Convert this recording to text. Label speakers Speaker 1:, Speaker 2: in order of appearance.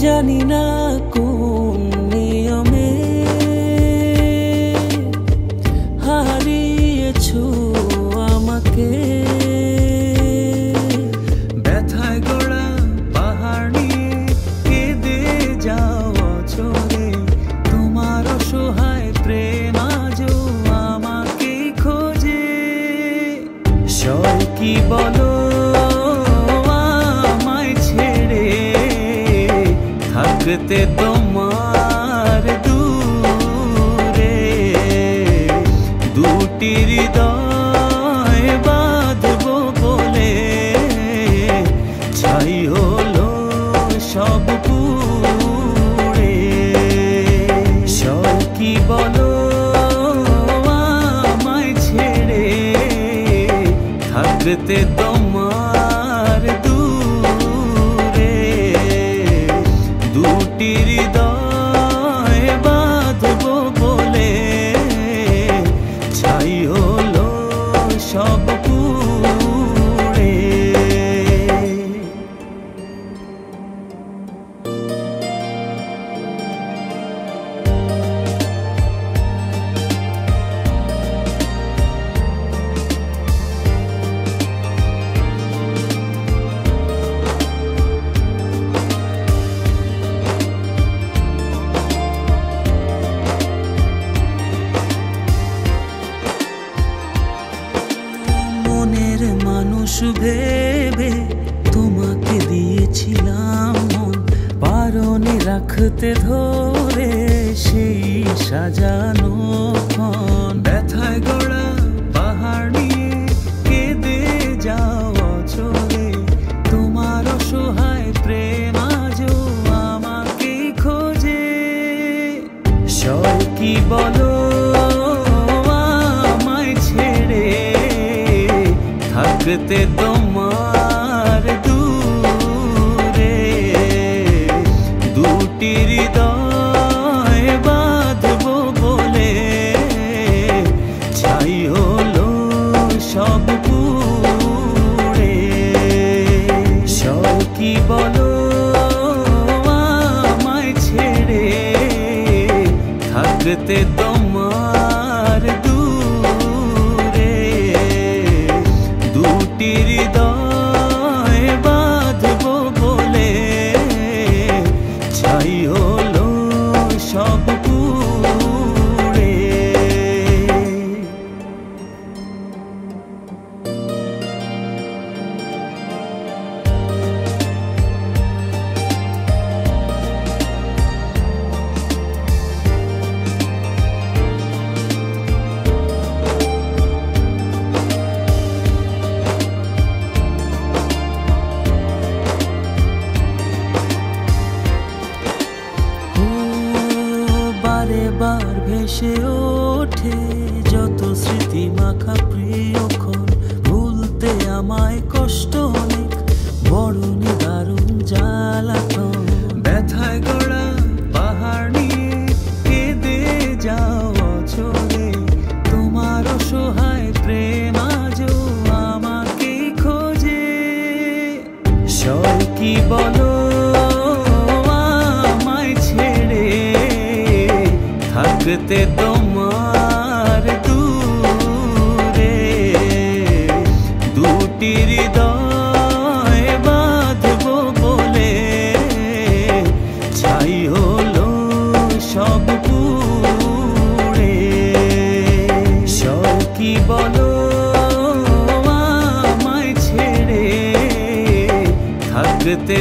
Speaker 1: জানি না কোন নিয়মে হারিয়েছো আমাকে, ব্যথায় গড়া পাহাড় নিয়ে কেঁদে যাও চলে, তোমার অসহায় প্রেম আজও আমাকে খোঁজে। সয় কি বলো থাকতে তোমার দূরে, দুটি হৃদয় বাঁধবো বলে ছাই হলো সব পুড়ে। সব কি বলো আমায় ছেড়ে, থাকতে তোমার দূরে, দুটি হৃদয় বাঁধবো বলে ছাই হলো সব পুড়ে। মনের মানুষ ভেবে তোমাকে দিয়েছিলাম মন, বারণে রাখতে ধরে সেই সাজানো ক্ষণ। ব্যথায় গড়া পাহাড় নিয়ে কেঁদে যাও চলে, তোমার অসহায় প্রেম আজও আমাকে খোঁজে। সয় কি বলো আমায় ছেড়ে, থাকতে তোমার দূরে, দুটি হৃদয় বাঁধবো বলে ছাই হলো সব পুড়ে। সব কি বলো আমায় ছেড়ে, থাকতে তোমার দূরে, দুটি হৃদয় বাঁধবো বলে ছাই হলো সব পুড়ে। বারেবার ভেসে ওঠে যত স্মৃতি মাখা প্রিয়ক্ষণ, ভুলতে আমায় কষ্ট অনেক, বড় নিদারুণ জ্বালাতন। ব্যথায় গড়া পাহাড় নিয়ে কেঁদে যাও চলে, তোমার অসহায় প্রেম আজও আমাকে খোঁজে। সয় কি বলো আমায় ছেড়ে, থাকতে তোমার দূরে, দুটি হৃদয় বাঁধবো বলে ছাই হলো সব পুড়ে। সব কি বলো আমায় ছেড়ে, থাকতে